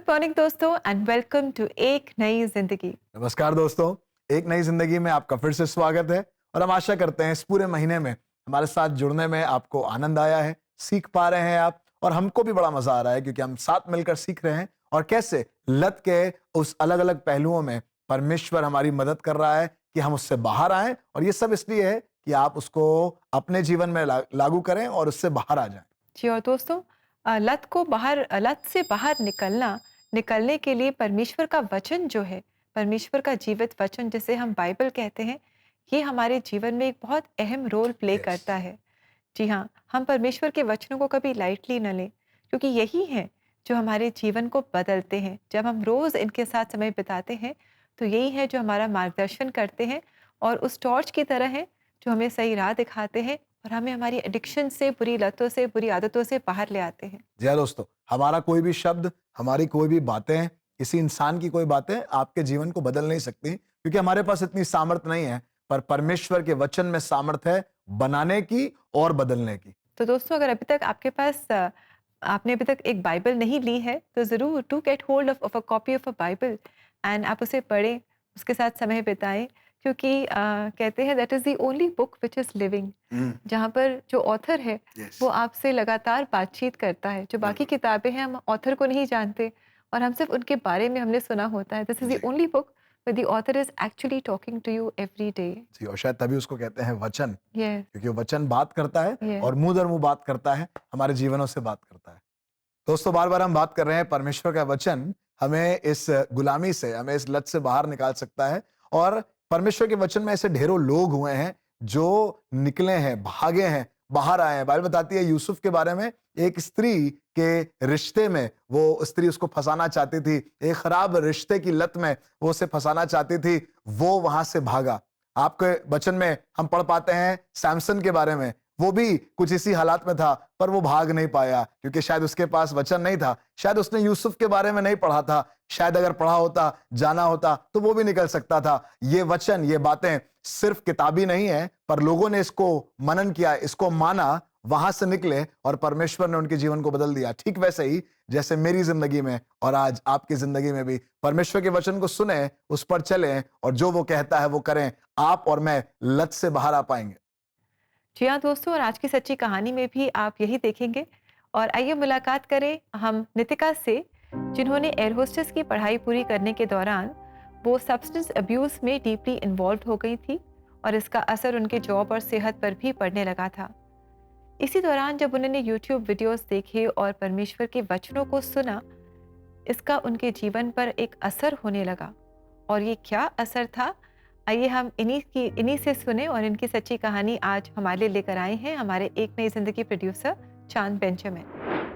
Morning दोस्तों and welcome to एक नई जिंदगी। नमस्कार दोस्तों, एक नई जिंदगी में आपका फिर से स्वागत है। और हम आशा करते हैं इस पूरे महीने में हमारे साथ जुड़ने में आपको आनंद आया है, सीख पा रहे हैं आप, और हमको भी बड़ा मजा आ रहा है क्योंकि हम साथ मिलकर सीख रहे हैं और कैसे लत के उस अलग अलग पहलुओं में परमेश्वर हमारी मदद कर रहा है कि हम उससे बाहर आए। और ये सब इसलिए है कि आप उसको अपने जीवन में लागू करें और उससे बाहर आ जाएं। जी और दोस्तों, लत से बाहर निकलने के लिए परमेश्वर का वचन जो है, परमेश्वर का जीवित वचन जिसे हम बाइबल कहते हैं, ये हमारे जीवन में एक बहुत अहम रोल प्ले यस। करता है। जी हाँ, हम परमेश्वर के वचनों को कभी लाइटली न लें, क्योंकि यही है जो हमारे जीवन को बदलते हैं। जब हम रोज़ इनके साथ समय बिताते हैं, तो यही है जो हमारा मार्गदर्शन करते हैं और उस टॉर्च की तरह हैं, जो हमें सही राह दिखाते हैं और हमें हमारी एडिक्शन से, बुरी लतों से, बुरी आदतों से बाहर ले आते हैं। जी हाँ दोस्तों, हमारा कोई भी शब्द, हमारी कोई भी बातें, किसी इंसान की कोई बातें आपके जीवन को बदल नहीं सकती क्योंकि हमारे पास इतनी सामर्थ नहीं है। पर परमेश्वर के वचन में सामर्थ है बनाने की और बदलने की। तो दोस्तों, अगर आपने अभी तक एक बाइबल नहीं ली है, तो ज़रूर do get hold of a copy of a Bible and आप उसे पढ़ें, उसके साथ समय बिताएँ, क्योंकि कहते हैं that is the only book which is living, जहाँ पर जो ऑथर है, यस। वो आपसे लगातार बातचीत करता है। जो बाकी बिल्कुल। किताबें हैं, हम ऑथर को नहीं जानते और हम सिर्फ़ उनके बारे में हमने सुना होता है। दिस इज़ द जी। Only book where the author is actually talking to you every day. जी, और शायद तभी उसको कहते हैं वचन, यस, क्योंकि वो वचन बात करता है यस। और मुंह दर मुंह बात करता है, हमारे जीवनों से बात करता है। दोस्तों, बार बार हम बात कर रहे हैं परमेश्वर का वचन हमें इस गुलामी से, हमें इस लत से बाहर निकाल सकता है। और परमेश्वर के वचन में ऐसे ढेरों लोग हुए हैं जो निकले हैं, भागे हैं, बाहर आए हैं। बाइबल बताती है यूसुफ के बारे में, एक स्त्री के रिश्ते में वो स्त्री उसको फंसाना चाहती थी, एक खराब रिश्ते की लत में वो उसे फंसाना चाहती थी, वो वहां से भागा। आपके वचन में हम पढ़ पाते हैं सैमसन के बारे में, वो भी कुछ इसी हालात में था पर वो भाग नहीं पाया क्योंकि शायद उसके पास वचन नहीं था। शायद उसने यूसुफ के बारे में नहीं पढ़ा था, शायद अगर पढ़ा होता, जाना होता तो वो भी निकल सकता था। ये वचन, ये बातें सिर्फ किताबी नहीं है, पर लोगों ने इसको मनन किया, इसको माना, वहां से निकले और परमेश्वर ने उनके जीवन को बदल दिया। ठीक वैसे ही जैसे मेरी जिंदगी में और आज आपकी जिंदगी में भी परमेश्वर के वचन को सुने, उस पर चलें और जो वो कहता है वो करें, आप और मैं लत से बाहर आ पाएंगे। जी हाँ दोस्तों, और आज की सच्ची कहानी में भी आप यही देखेंगे। और आइए मुलाकात करें हम नितिका से, जिन्होंने एयर होस्टेस की पढ़ाई पूरी करने के दौरान वो सब्सटेंस अब्यूज़ में डीपली इन्वॉल्व हो गई थी और इसका असर उनके जॉब और सेहत पर भी पड़ने लगा था। इसी दौरान जब उन्होंने यूट्यूब वीडियोस देखे और परमेश्वर के वचनों को सुना, इसका उनके जीवन पर एक असर होने लगा। और ये क्या असर था, आइए हम इन्हीं से सुने और इनकी सच्ची कहानी आज हमारे लिए लेकर आए हैं हमारे एक नई जिंदगी प्रोड्यूसर चांद बेंजामिन।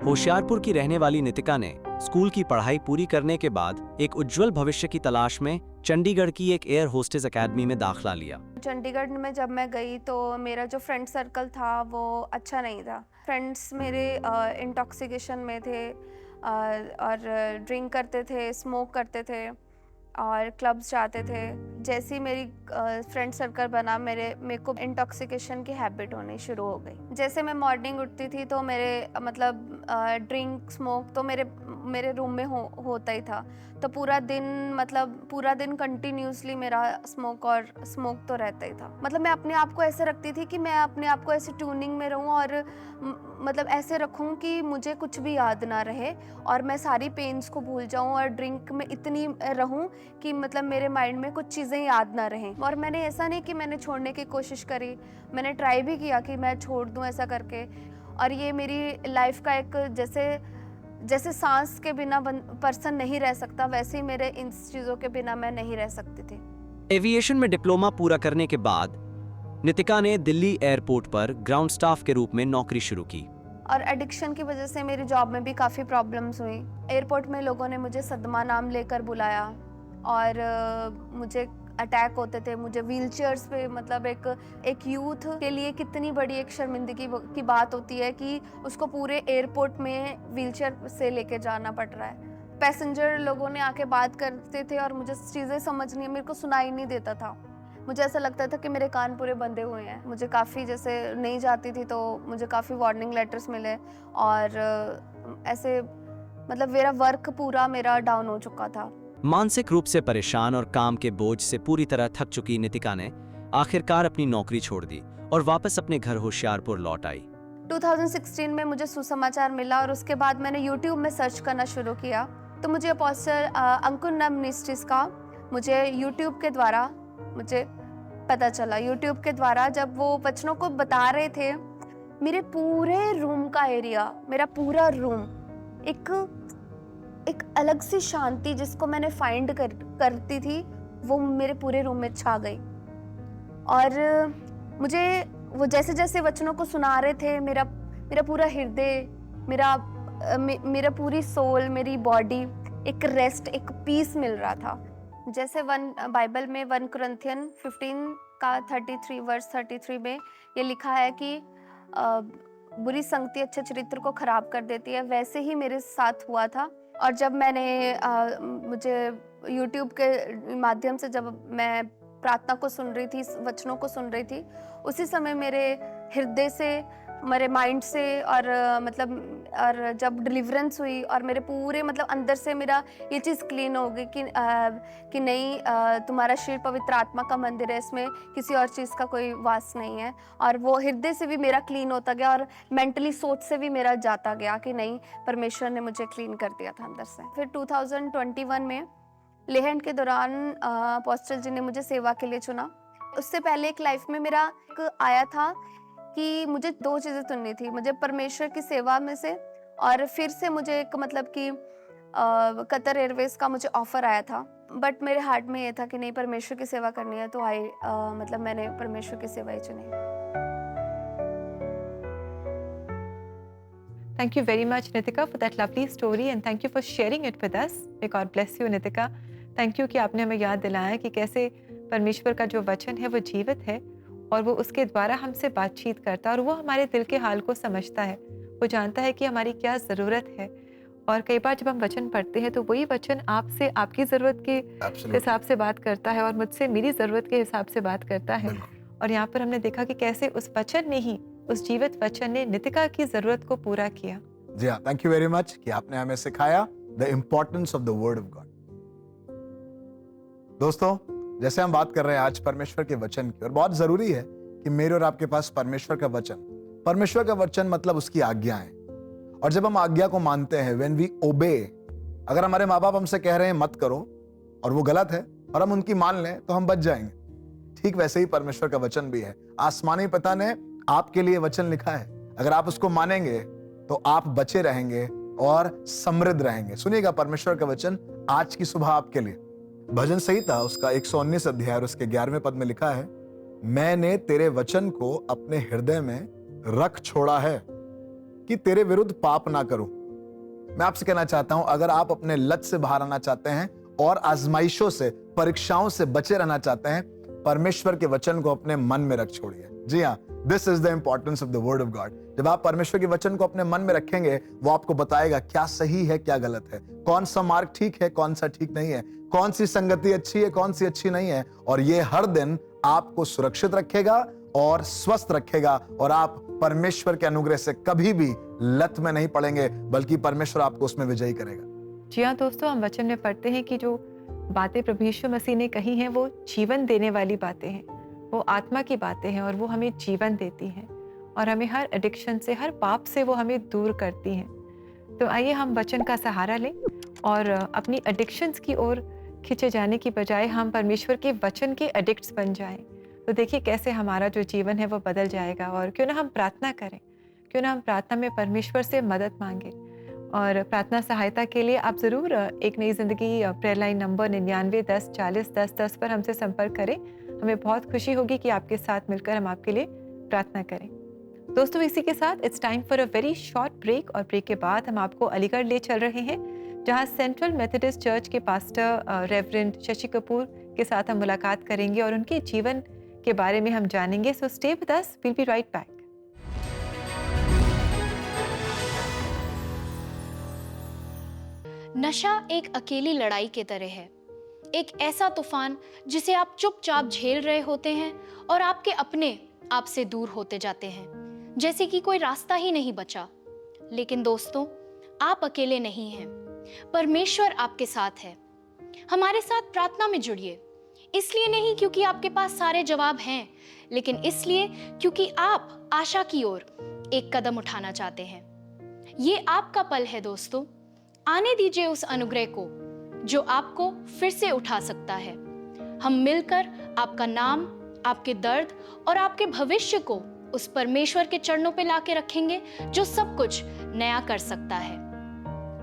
होशियारपुर की रहने वाली नितिका ने स्कूल की पढ़ाई पूरी करने के बाद एक उज्जवल भविष्य की तलाश में चंडीगढ़ की एक एयर होस्टेस एकेडमी में दाखिला लिया। चंडीगढ़ में जब मैं गई तो मेरा जो फ्रेंड सर्कल था वो अच्छा नहीं था। फ्रेंड्स मेरे इंटॉक्सिकेशन में थे और ड्रिंक करते थे, स्मोक करते थे और क्लब्स जाते थे। जैसे ही मेरी फ्रेंड सर्कल बना, मेरे को इंटॉक्सिकेशन की हैबिट होनी शुरू हो गई। जैसे मैं मॉर्निंग उठती थी तो मेरे मतलब ड्रिंक स्मोक तो मेरे रूम में होता ही था। तो पूरा दिन कंटिन्यूसली मेरा स्मोक तो रहता ही था। मतलब मैं अपने आप को ऐसे रखती थी कि मैं अपने आप को ऐसे ट्यूनिंग में रहूं और मतलब ऐसे रखूं कि मुझे कुछ भी याद ना रहे और मैं सारी पेन्स को भूल जाऊं और ड्रिंक में इतनी रहूं कि मतलब मेरे माइंड में कुछ चीज़ें याद ना रहें। और मैंने ऐसा नहीं कि मैंने छोड़ने की कोशिश करी, मैंने ट्राई भी किया कि मैं छोड़ दूं ऐसा करके। और ये मेरी लाइफ का एक जैसे सांस के बिना पर्सन नहीं रह सकता, वैसे ही मेरे इन चीज़ों के बिना मैं नहीं रह सकती थी। एविएशन में डिप्लोमा पूरा करने के बाद नितिका ने दिल्ली एयरपोर्ट पर ग्राउंड स्टाफ के रूप में नौकरी शुरू की। और एडिक्शन की वजह से मेरी जॉब में भी काफ़ी प्रॉब्लम्स हुई। एयरपोर्ट में लोगों ने मुझे सदमा नाम लेकर बुलाया और मुझे अटैक होते थे। मुझे व्हीलचेयर्स पे, मतलब एक यूथ के लिए कितनी बड़ी एक शर्मिंदगी की बात होती है कि उसको पूरे एयरपोर्ट में व्हीलचेयर से लेके जाना पड़ रहा है। पैसेंजर लोगों ने आके बात करते थे और मुझे चीज़ें समझ नहीं, मेरे को सुनाई नहीं देता था। मुझे ऐसा लगता था कि मेरे कान पूरे बंधे हुए हैं। मुझे काफ़ी, जैसे नहीं जाती थी तो मुझे काफ़ी वार्निंग लेटर्स मिले और ऐसे मतलब मेरा वर्क पूरा मेरा डाउन हो चुका था। मानसिक रूप से परेशान और काम के बोझ से पूरी तरह थक चुकी नितिका ने आखिरकार अपनी नौकरी छोड़ दी और वापस अपने घर होशियारपुर लौट आई। 2016 में मुझे सुसमाचार मिला और उसके बाद मैंने YouTube में सर्च करना शुरू किया, तो मुझे अपोस्टल अंकुरम मिनिस्ट्रीज का मुझे YouTube के द्वारा मुझे पता चला। YouTube के द्वारा जब वो वचनों को बता रहे थे, मेरे पूरे रूम का एरिया, मेरा पूरा रूम एक अलग सी शांति जिसको मैंने फाइंड करती थी, वो मेरे पूरे रूम में छा गई। और मुझे वो जैसे जैसे वचनों को सुना रहे थे, मेरा पूरा हृदय, मेरा पूरी सोल, मेरी बॉडी एक रेस्ट, एक पीस मिल रहा था। जैसे बाइबल में 1 कुरिन्थियन 15 का 33 वर्स 33 में ये लिखा है कि बुरी संगति अच्छे चरित्र को खराब कर देती है, वैसे ही मेरे साथ हुआ था। और जब मुझे YouTube के माध्यम से जब मैं प्रार्थना को सुन रही थी, वचनों को सुन रही थी, उसी समय मेरे हृदय से, मेरे माइंड से और जब डिलीवरेंस हुई और मेरे पूरे अंदर से मेरा ये चीज़ क्लीन हो गई कि नहीं, तुम्हारा शरीर पवित्र आत्मा का मंदिर है, इसमें किसी और चीज़ का कोई वास नहीं है। और वो हृदय से भी मेरा क्लीन होता गया और मेंटली सोच से भी मेरा जाता गया कि नहीं, परमेश्वर ने मुझे क्लीन कर दिया था अंदर से। फिर 2021 में लेहंड के दौरान अपोस्टल जी ने मुझे सेवा के लिए चुना। उससे पहले एक लाइफ में मेरा एक आया था कि मुझे 2 चीज़ें चुननी थी, मुझे परमेश्वर की सेवा में से, और फिर से मुझे एक कि कतर एयरवेज का मुझे ऑफर आया था। बट मेरे हार्ट में ये था कि नहीं, परमेश्वर की सेवा करनी है, तो मैंने परमेश्वर की सेवा ही चुनी। Thank you very much, Nitika, for that lovely story and thank you for sharing it with us. May God bless you, Nitika. Thank you कि आपने हमें याद दिलाया कि कैसे परमेश्वर का जो वचन है वो जीवित है और वो उसके द्वारा हमसे बातचीत करता है और वो हमारे दिल के हाल को समझता है। वो जानता है कि हमारी क्या ज़रूरत है। और कई बार जब हम वचन पढ़ते हैं तो वही वचन आपसे आपकी ज़रूरत के हिसाब से बात करता है और मुझसे मेरी ज़रूरत के हिसाब से बात करता है। और यहाँ पर हमने देखा कि कैसे उस वचन ने ही, उस जीवित वचन ने नितिका की ज़रूरत को पूरा किया। जी हाँ, थैंक यू वेरी मच कि आपने हमें सिखाया the importance of the word of God. दोस्तों, जैसे हम बात कर रहे हैं आज परमेश्वर के वचन की, और बहुत जरूरी है कि मेरे और आपके पास परमेश्वर का वचन मतलब उसकी आज्ञाएं। और जब हम आज्ञा को मानते हैं, व्हेन वी ओबे, अगर हमारे माँ बाप हमसे कह रहे हैं मत करो और वो गलत है और हम उनकी मान लें तो हम बच जाएंगे। ठीक वैसे ही परमेश्वर का वचन भी है। आसमानी पिता ने आपके लिए वचन लिखा है, अगर आप उसको मानेंगे तो आप बचे रहेंगे और समृद्ध रहेंगे। सुनिएगा परमेश्वर का वचन आज की सुबह आपके लिए। भजन संहिता उसका 119 अध्याय और उसके 11वें पद में लिखा है, मैंने तेरे वचन को अपने हृदय में रख छोड़ा है कि तेरे विरुद्ध पाप ना करूं। मैं आपसे कहना चाहता हूं, अगर आप अपने लत से बाहर आना चाहते हैं और आजमाइशों से, परीक्षाओं से बचे रहना चाहते हैं, परमेश्वर के वचन को अपने मन में रख छोड़िए। जी हाँ, this is the importance of the word of God. जब आप परमेश्वर के वचन को अपने मन में रखेंगे, वो आपको बताएगा क्या सही है, क्या गलत है, कौन सा मार्ग ठीक है, कौन सा ठीक नहीं है, कौन सी संगति अच्छी है, कौन सी अच्छी नहीं है। और ये हर दिन आपको सुरक्षित रखेगा और स्वस्थ रखेगा और आप परमेश्वर के अनुग्रह से कभी भी लत में नहीं पड़ेंगे, बल्कि परमेश्वर आपको उसमें विजयी करेगा। जी हाँ दोस्तों, हम वचन में पढ़ते हैं कि जो बातें प्रभु यीशु मसीह ने कही हैं वो जीवन देने वाली बातें हैं, वो आत्मा की बातें हैं और वो हमें जीवन देती हैं और हमें हर एडिक्शन से, हर पाप से वो हमें दूर करती हैं। तो आइए हम वचन का सहारा लें और अपनी एडिक्शंस की ओर खिंचे जाने की बजाय हम परमेश्वर के वचन के एडिक्ट्स बन जाएं। तो देखिए कैसे हमारा जो जीवन है वो बदल जाएगा। और क्यों ना हम प्रार्थना करें, क्यों ना हम प्रार्थना में परमेश्वर से मदद मांगें। और प्रार्थना सहायता के लिए आप ज़रूर एक नई ज़िंदगी प्रेयर लाइन नंबर 99 10 40 10 10 पर हमसे संपर्क करें। हमें बहुत खुशी होगी कि आपके साथ मिलकर हम आपके लिए प्रार्थना करें। दोस्तों, इसी के साथ it's time for a very short break और ब्रेक के बाद हम आपको अलीगढ़ ले चल रहे हैं, जहां सेंट्रल मेथोडिस्ट चर्च के पास्टर रेवरेंड शशि कपूर के साथ हम मुलाकात करेंगे और उनके जीवन के बारे में हम जानेंगे। So stay with us, we will be right back. नशा एक अकेली लड़ाई की तरह है, एक ऐसा तूफान जिसे आप चुपचाप झेल रहे होते हैं और आपके अपने आपसे दूर होते जाते हैं, जैसे कि कोई रास्ता ही नहीं बचा। लेकिन दोस्तों, आप अकेले नहीं हैं। परमेश्वर आपके साथ है। हमारे साथ प्रार्थना में जुड़िए, इसलिए नहीं क्योंकि आपके पास सारे जवाब हैं, लेकिन इसलिए क्योंकि आप आशा की ओर एक कदम उठाना चाहते हैं। ये आपका पल है दोस्तों। आने दीजिए उस अनुग्रह को जो आपको फिर से उठा सकता है। हम मिलकर आपका नाम, आपके दर्द और आपके भविष्य को उस परमेश्वर के चरणों पे लाके रखेंगे जो सब कुछ नया कर सकता है।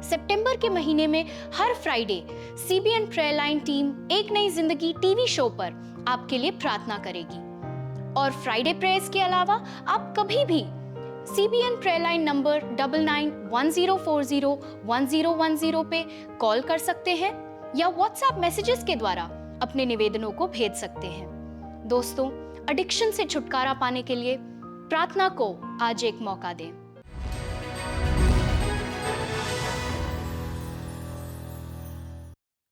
सितंबर के महीने में हर Friday CBN prayer line team एक नई जिंदगी टीवी शो पर आपके लिए प्रार्थना करेगी। और फ्राइडे प्रेयर्स के अलावा आप कभी भी CBN प्रेयर लाइन नंबर 9910401010 पे कॉल कर सकते हैं या व्हाट्सएप मैसेजेस के द्वारा अपने निवेदनों को भेज सकते हैं। दोस्तों, एडिक्शन से छुटकारा पाने के लिए प्रार्थना को आज एक मौका दें।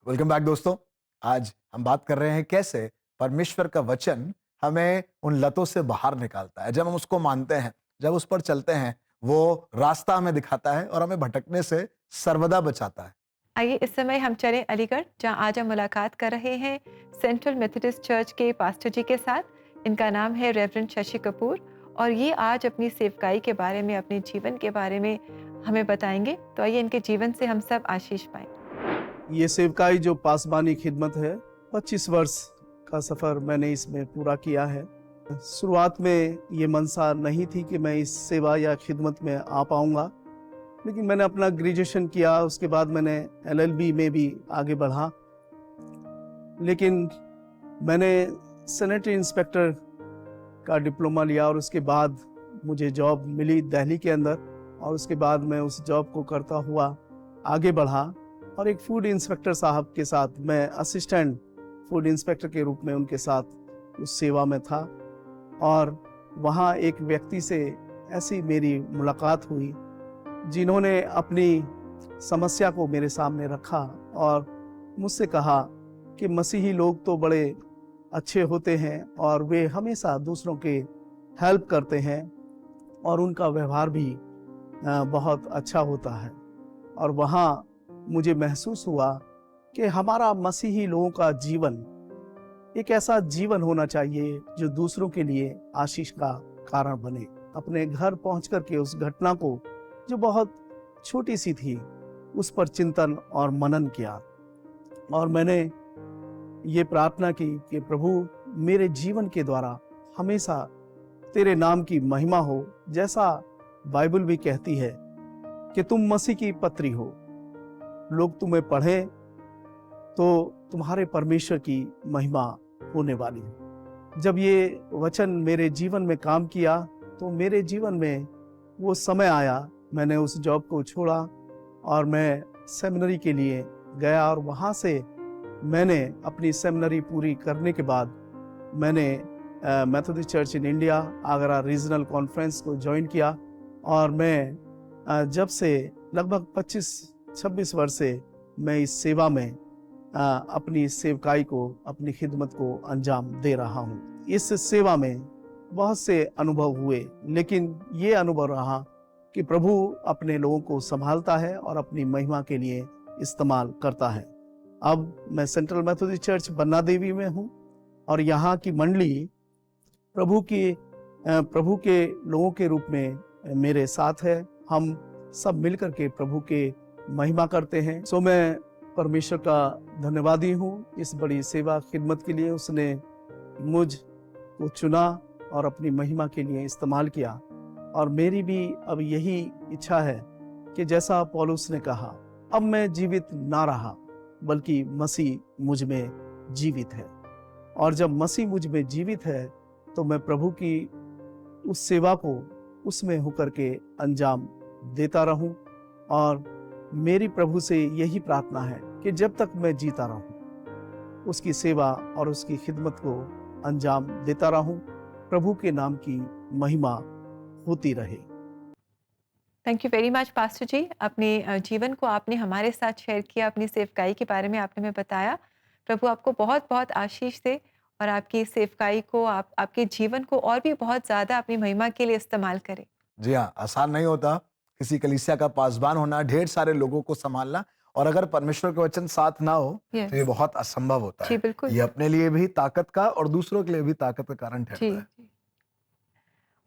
वेलकम बैक दोस्तों। आज हम बात कर रहे हैं कैसे परमेश्वर का वचन हमें उन लतों से बाहर निकालता है। जब हम उसको मानते हैं, जब उस पर चलते हैं, वो रास्ता हमें दिखाता है और हमें भटकने से सर्वदा बचाता है। आइए इस समय हम चलें अलीगढ़, जहां आज हम मुलाकात कर रहे हैं सेंट्रल मेथोडिस्ट चर्च के पास्टर जी के साथ। इनका नाम है रेवरेंड शशि कपूर और ये आज अपनी सेवकाई के बारे में, अपने जीवन के बारे में हमें बताएंगे। तो आइए इनके जीवन से हम सब आशीष पाएं। ये सेवकाई जो पासबानी खिदमत है, 25 वर्ष का सफ़र मैंने इसमें पूरा किया है। शुरुआत में ये मनसा नहीं थी कि मैं इस सेवा या खिदमत में आ पाऊँगा, लेकिन मैंने अपना ग्रेजुएशन किया, उसके बाद मैंने LLB में भी आगे बढ़ा। लेकिन मैंने सैनिटरी इंस्पेक्टर का डिप्लोमा लिया और उसके बाद मुझे जॉब मिली दिल्ली के अंदर, और उसके बाद मैं उस जॉब को करता हुआ आगे बढ़ा और एक फूड इंस्पेक्टर साहब के साथ, मैं असिस्टेंट फूड इंस्पेक्टर के रूप में उनके साथ उस सेवा में था। और वहाँ एक व्यक्ति से ऐसी मेरी मुलाकात हुई जिन्होंने अपनी समस्या को मेरे सामने रखा और मुझसे कहा कि मसीही लोग तो बड़े अच्छे होते हैं और वे हमेशा दूसरों के हेल्प करते हैं और उनका व्यवहार भी बहुत अच्छा होता है। और वहाँ मुझे महसूस हुआ कि हमारा मसीही लोगों का जीवन एक ऐसा जीवन होना चाहिए जो दूसरों के लिए आशीष का कारण बने। अपने घर पहुँच कर के उस घटना को, जो बहुत छोटी सी थी, उस पर चिंतन और मनन किया और मैंने ये प्रार्थना की कि प्रभु, मेरे जीवन के द्वारा हमेशा तेरे नाम की महिमा हो। जैसा बाइबल भी कहती है कि तुम मसीह की पत्री हो, लोग तुम्हें पढ़ें तो तुम्हारे परमेश्वर की महिमा होने वाली है। जब ये वचन मेरे जीवन में काम किया तो मेरे जीवन में वो समय आया, मैंने उस जॉब को छोड़ा और मैं सेमिनरी के लिए गया और वहाँ से मैंने अपनी सेमिनरी पूरी करने के बाद मैंने Methodist church in India Agra regional conference को ज्वाइन किया। और मैं जब से लगभग 25-26 वर्ष से मैं इस सेवा में अपनी सेवकाई को, अपनी खिदमत को अंजाम दे रहा हूँ। इस सेवा में बहुत से अनुभव हुए, लेकिन ये अनुभव रहा कि प्रभु अपने लोगों को संभालता है और अपनी महिमा के लिए इस्तेमाल करता है। अब मैं सेंट्रल मेथोडिस्ट चर्च बन्ना देवी में हूँ और यहाँ की मंडली प्रभु के लोगों के रूप में मेरे साथ है। हम सब मिलकर के प्रभु के महिमा करते हैं। सो मैं परमेश्वर का धन्यवादी हूँ इस बड़ी सेवा खिदमत के लिए। उसने मुझ को चुना और अपनी महिमा के लिए इस्तेमाल किया। और मेरी भी अब यही इच्छा है कि जैसा पौलुस ने कहा, अब मैं जीवित ना रहा बल्कि मसीह मुझ में जीवित है। और जब मसीह मुझ में जीवित है तो मैं प्रभु की उस सेवा को उसमें होकर के अंजाम देता रहूं। और मेरी प्रभु से यही प्रार्थना है कि जब तक मैं जीता रहूं उसकी सेवा और उसकी खिदमत को अंजाम देता रहूं, प्रभु के नाम की महिमा होती रहे। Thank you very much pastor ji. अपने जीवन को आपने हमारे साथ शेयर किया, अपनी सेवकाई के बारे में आपने हमें बताया। प्रभु आपको बहुत बहुत आशीष दे और आपकी सेवकाई को, आपके जीवन को और भी बहुत ज़्यादा अपनी महिमा के लिए इस्तेमाल करें। जी हाँ, आसान नहीं होता किसी कलीसिया का पासबान होना, ढेर सारे लोगों को संभालना, और अगर परमेश्वर का वचन साथ ना हो Yes. तो ये बहुत असंभव होता जी है। बिल्कुल। ये अपने लिए भी ताकत का और दूसरों के लिए भी ताकत का कारण जी ठहरता है। जी।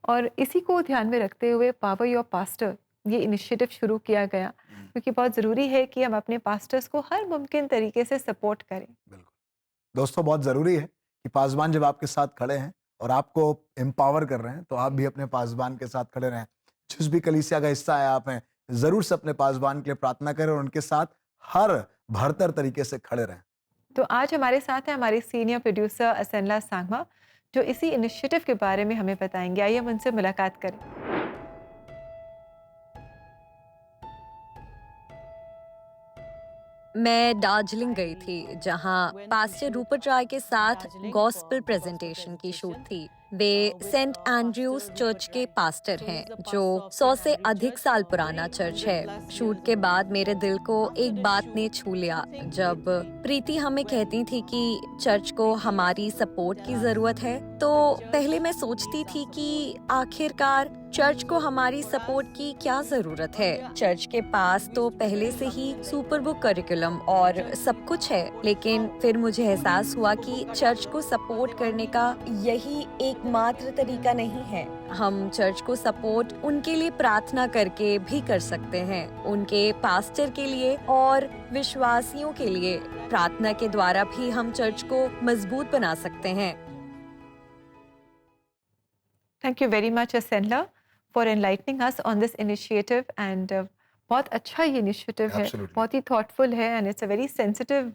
और इसी को ध्यान में रखते हुए पावर योर पास्टर ये इनिशिएटिव शुरू किया गया, क्योंकि बहुत ज़रूरी है कि हम अपने पास्टर्स को हर मुमकिन तरीके से सपोर्ट करें। बिल्कुल दोस्तों, बहुत जरूरी है कि पासबान जब आपके साथ खड़े हैं और आपको एम्पावर कर रहे हैं, तो आप भी अपने पासबान के साथ खड़े रहें। जिस भी कलीसिया का हिस्सा है आप हैं, जरूर से अपने पासबान के लिए प्रार्थना करें और उनके साथ हर भरतर तरीके से खड़े रहें। तो आज हमारे साथ है हमारे सीनियर प्रोड्यूसर असेंला सांगमा, जो इसी इनिशिएटिव के बारे में हमें बताएंगे। आइए हम उनसे मुलाकात करें। मैं दार्जिलिंग गई थी, जहां पास्टर रूपर्ट रॉय के साथ गॉस्पेल प्रेजेंटेशन की शूट थी। वे सेंट एंड्रयूज चर्च के पास्टर हैं, जो 100 से अधिक साल पुराना चर्च है। शूट के बाद मेरे दिल को एक बात ने छू लिया, जब प्रीति हमें कहती थी कि चर्च को हमारी सपोर्ट की जरूरत है। तो पहले मैं सोचती थी कि आखिरकार चर्च को हमारी सपोर्ट की क्या जरूरत है। चर्च के पास तो पहले से ही सुपर बुक करिकुलम और सब कुछ है, लेकिन फिर मुझे एहसास हुआ कि चर्च को सपोर्ट करने का यही एकमात्र तरीका नहीं है। हम चर्च को सपोर्ट उनके लिए प्रार्थना करके भी कर सकते हैं, उनके पास्टर के लिए और विश्वासियों के लिए प्रार्थना के द्वारा भी हम चर्च को मजबूत बना सकते हैं। Thank you very much Asenla for enlightening us on this initiative. And बहुत अच्छा ये इनिशिएटिव है, Absolutely. बहुत ही थॉटफुल है, and it's a very sensitive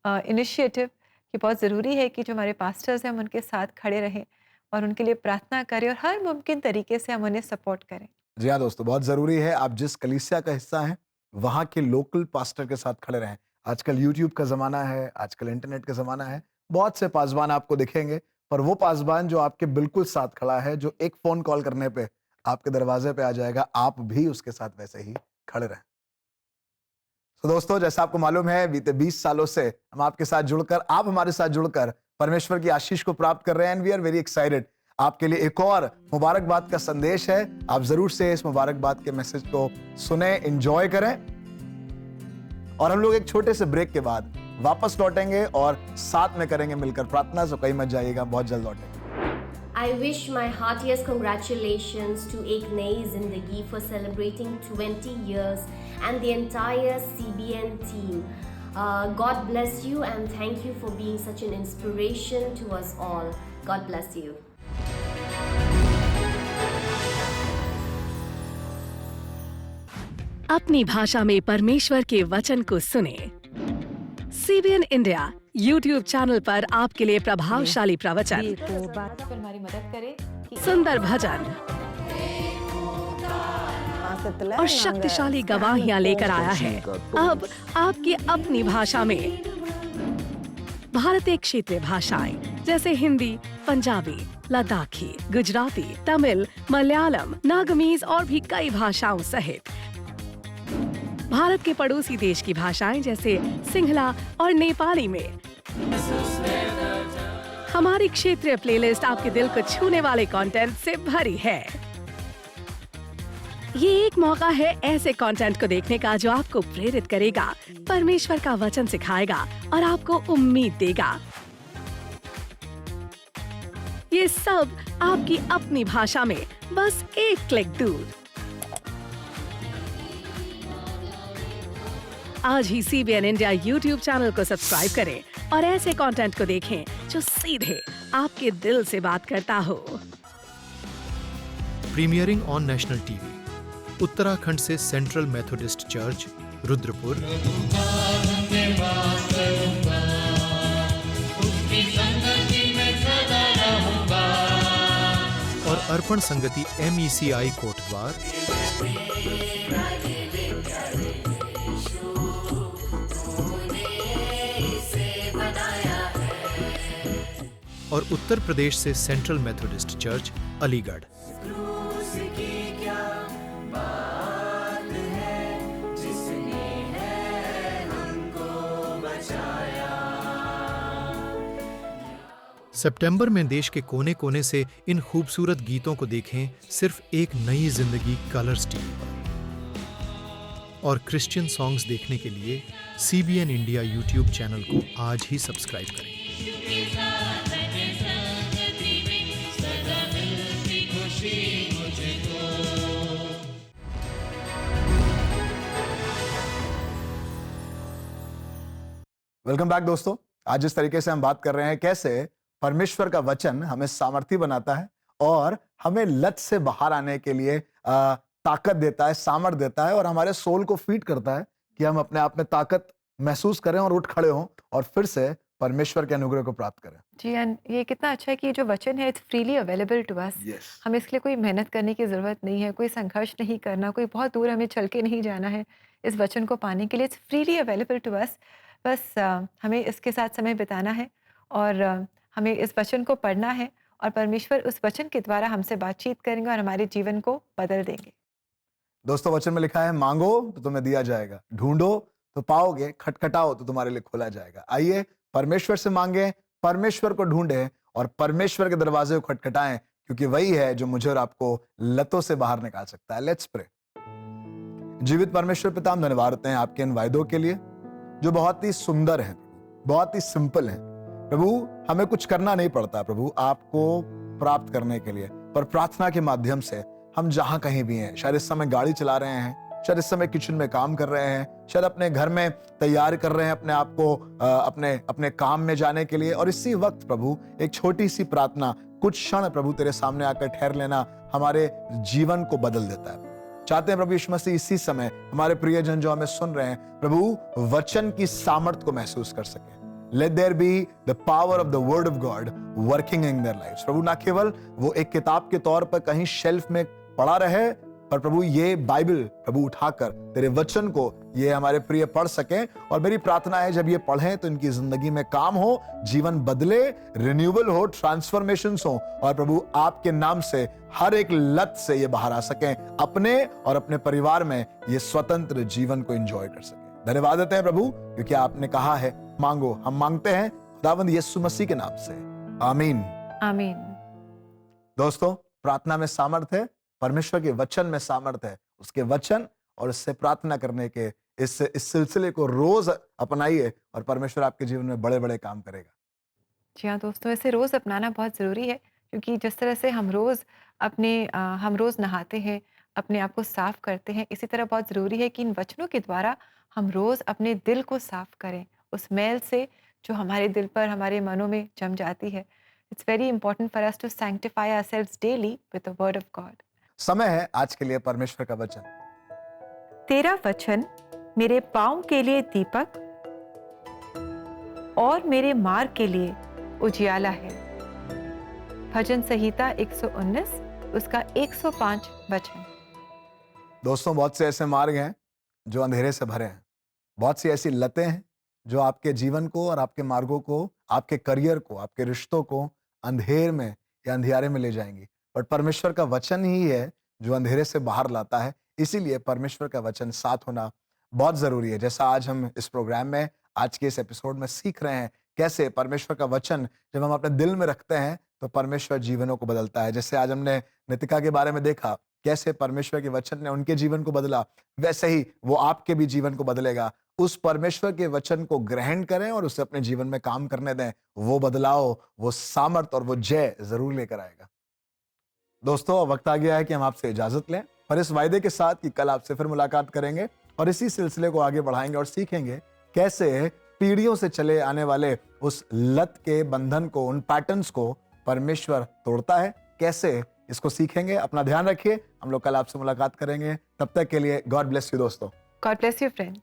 initiative कि बहुत ज़रूरी है कि जो हमारे पास्टर्स हैं हम उनके साथ खड़े रहें और उनके लिए प्रार्थना करें और हर मुमकिन तरीके से हम उन्हें सपोर्ट करें। जी हाँ दोस्तों, बहुत जरूरी है आप जिस कलीसिया का हिस्सा हैं वहाँ के लोकल पास्टर के साथ खड़े रहें। आजकल यूट्यूब का जमाना है, आजकल इंटरनेट का जमाना है, बहुत से पासबान आपको दिखेंगे, पर वो पासबान जो आपके बिल्कुल साथ खड़ा है, जो एक फोन कॉल करने पे आपके दरवाजे पे आ जाएगा, आप भी उसके साथ वैसे ही खड़े रहें। तो दोस्तों, जैसा आपको मालूम है, बीते 20 सालों से हम आपके साथ जुड़कर, आप हमारे साथ जुड़कर परमेश्वर की आशीष को प्राप्त कर रहे हैं, and we are very excited. आपके लिए एक और मुबारकबाद का संदेश है, आप जरूर से इस मुबारकबाद के मैसेज को सुने, एंजॉय करें, और हम लोग एक छोटे से ब्रेक के बाद वापस लौटेंगे और साथ में करेंगे मिलकर प्रार्थना। सो कहीं मत जाइएगा, बहुत जल्द लौटेंगे। I wish my heartiest congratulations to Ek Nayi Zindagi for celebrating 20 years and the entire CBN team. God bless you and thank you for being such an inspiration to us all. God bless you. अपनी भाषा में परमेश्वर के वचन को सुने। CBN India YouTube channel पर आपके लिए प्रभावशाली प्रवचन, हमारी मदद करें कि सुंदर भजन और शक्तिशाली गवाहियां लेकर आया है। अब आपकी अपनी भाषा में भारतीय क्षेत्रीय भाषाएं जैसे हिंदी, पंजाबी, लद्दाखी, गुजराती, तमिल, मलयालम, नागमीज और भी कई भाषाओं सहित भारत के पड़ोसी देश की भाषाएं जैसे सिंहला और नेपाली में हमारी क्षेत्रीय प्लेलिस्ट आपके दिल को छूने वाले कंटेंट से भरी है। ये एक मौका है ऐसे कंटेंट को देखने का जो आपको प्रेरित करेगा, परमेश्वर का वचन सिखाएगा और आपको उम्मीद देगा। ये सब आपकी अपनी भाषा में, बस एक क्लिक दूर। आज ही सीबीएन इंडिया यूट्यूब चैनल को सब्सक्राइब करें और ऐसे कंटेंट को देखें जो सीधे आपके दिल से बात करता हो। प्रीमियरिंग ऑन नेशनल टीवी, उत्तराखंड से सेंट्रल मेथोडिस्ट चर्च रुद्रपुर और अर्पण संगति MECI कोटद्वार और उत्तर प्रदेश से सेंट्रल मेथोडिस्ट चर्च अलीगढ़। सितंबर में देश के कोने कोने से इन खूबसूरत गीतों को देखें सिर्फ एक नई जिंदगी कलर्स टीवी पर। और क्रिश्चियन सॉन्ग्स देखने के लिए CBN इंडिया यूट्यूब चैनल को आज ही सब्सक्राइब करें। वेलकम बैक दोस्तों। आज जिस तरीके से हम बात कर रहे हैं कैसे परमेश्वर का वचन हमें सामर्थी बनाता है और हमें लत से बाहर आने के लिए ताकत देता है, सामर्थ देता है और हमारे सोल को फीड करता है कि हम अपने आप में ताकत महसूस करें और उठ खड़े हों और फिर से परमेश्वर के अनुग्रह को प्राप्त करें। जी, एंड ये कितना अच्छा है कि ये जो वचन है it's freely available to us. हमें इसके लिए कोई मेहनत करने की ज़रूरत नहीं है, कोई संघर्ष नहीं करना, कोई बहुत दूर हमें चल के नहीं जाना है इस वचन को पाने के लिए। It's freely available to us. बस हमें इसके साथ समय बिताना है और हमें इस वचन को पढ़ना है और परमेश्वर उस वचन के द्वारा हमसे बातचीत करेंगे और हमारे जीवन को बदल देंगे। दोस्तों, वचन में लिखा है, मांगो तो तुम्हें दिया जाएगा, ढूंढो तो पाओगे, खटखटाओ तो तुम्हारे लिए खोला जाएगा। आइए परमेश्वर से मांगे, परमेश्वर को ढूंढें और परमेश्वर के दरवाजे को खटखटाएं, क्योंकि वही है जो मुझे और आपको लतों से बाहर निकाल सकता है। Let's pray. जीवित परमेश्वर पिता, हम धन्यवाद देते हैं आपके इन वायदों के लिए जो बहुत ही सुंदर है, बहुत ही सिंपल है। प्रभु, हमें कुछ करना नहीं पड़ता प्रभु आपको प्राप्त करने के लिए, पर प्रार्थना के माध्यम से हम जहां कहीं भी हैं, शायद इस समय गाड़ी चला रहे हैं, शायद इस समय किचन में काम कर रहे हैं, शायद अपने घर में तैयार कर रहे हैं अपने आप को अपने अपने काम में जाने के लिए, और इसी वक्त प्रभु एक छोटी सी प्रार्थना, कुछ क्षण प्रभु तेरे सामने आकर ठहर लेना हमारे जीवन को बदल देता है। चाहते हैं प्रभु यीशु मसीह इसी समय हमारे प्रियजन जो हमें सुन रहे हैं प्रभु वचन की सामर्थ को महसूस कर सके। Let there be the power of the word of God working in their lives। प्रभु ना केवल वो एक किताब के तौर पर कहीं शेल्फ में पड़ा रहे, पर प्रभु ये बाइबल प्रभु उठाकर तेरे वचन को ये हमारे प्रिय पढ़ सकें। और मेरी प्रार्थना है जब ये पढ़ें तो इनकी जिंदगी में काम हो, जीवन बदले, रिन्यूअल हो, ट्रांसफॉर्मेशंस हो और प्रभु आपके नाम से हर एक लत से ये बाहर आ सकें, अपने और अपने परिवार में ये स्वतंत्र जीवन को एंजॉय कर सकें। धन्यवाद देते हैं प्रभु, क्योंकि आपने कहा है मांगो, हम मांगते हैं खुदावंद यीशु मसीह के नाम से, आमीन आमीन। दोस्तों, प्रार्थना में सामर्थ है, परमेश्वर के वचन में सामर्थ है। उसके वचन और उससे प्रार्थना करने के इस सिलसिले को रोज अपनाइए और परमेश्वर आपके जीवन में बड़े बड़े काम करेगा। जी हाँ दोस्तों, इसे रोज़ अपनाना बहुत ज़रूरी है, क्योंकि जिस तरह से हम रोज़ नहाते हैं, अपने आप को साफ करते हैं, इसी तरह बहुत ज़रूरी है कि इन वचनों के द्वारा हम रोज़ अपने दिल को साफ करें उस मैल से जो हमारे दिल पर, हमारे मनों में जम जाती है। It's very important for us to sanctify ourselves daily with the word of God. समय है आज के लिए परमेश्वर का वचन। तेरा वचन मेरे पाँव के लिए दीपक और मेरे मार्ग के लिए उजियाला है। भजन संहिता 119 उसका 105 वचन। दोस्तों, बहुत से ऐसे मार्ग हैं जो अंधेरे से भरे हैं, बहुत सी ऐसी लतें हैं जो आपके जीवन को और आपके मार्गों को, आपके करियर को, आपके रिश्तों को अंधेर में या अंधियारे में ले जाएंगी। बट परमेश्वर का वचन ही है जो अंधेरे से बाहर लाता है। इसीलिए परमेश्वर का वचन साथ होना बहुत जरूरी है। जैसा आज हम इस प्रोग्राम में, आज के इस एपिसोड में सीख रहे हैं कैसे परमेश्वर का वचन जब हम अपने दिल में रखते हैं तो परमेश्वर जीवनों को बदलता है। जैसे आज हमने नितिका के बारे में देखा कैसे परमेश्वर के वचन ने उनके जीवन को बदला, वैसे ही वो आपके भी जीवन को बदलेगा। उस परमेश्वर के वचन को ग्रहण करें और उसे अपने जीवन में काम करने दें। वो बदलाव, वो सामर्थ और वो जय जरूर लेकर आएगा। दोस्तों, वक्त आ गया है कि हम आपसे इजाजत लें, पर इस वायदे के साथ कि कल आपसे फिर मुलाकात करेंगे और इसी सिलसिले को आगे बढ़ाएंगे और सीखेंगे कैसे पीढ़ियों से चले आने वाले उस लत के बंधन को, उन पैटर्न्स को परमेश्वर तोड़ता है। कैसे इसको सीखेंगे। अपना ध्यान रखिए, हम लोग कल आपसे मुलाकात करेंगे। तब तक के लिए गॉड ब्लेस यू दोस्तों। God bless you friends.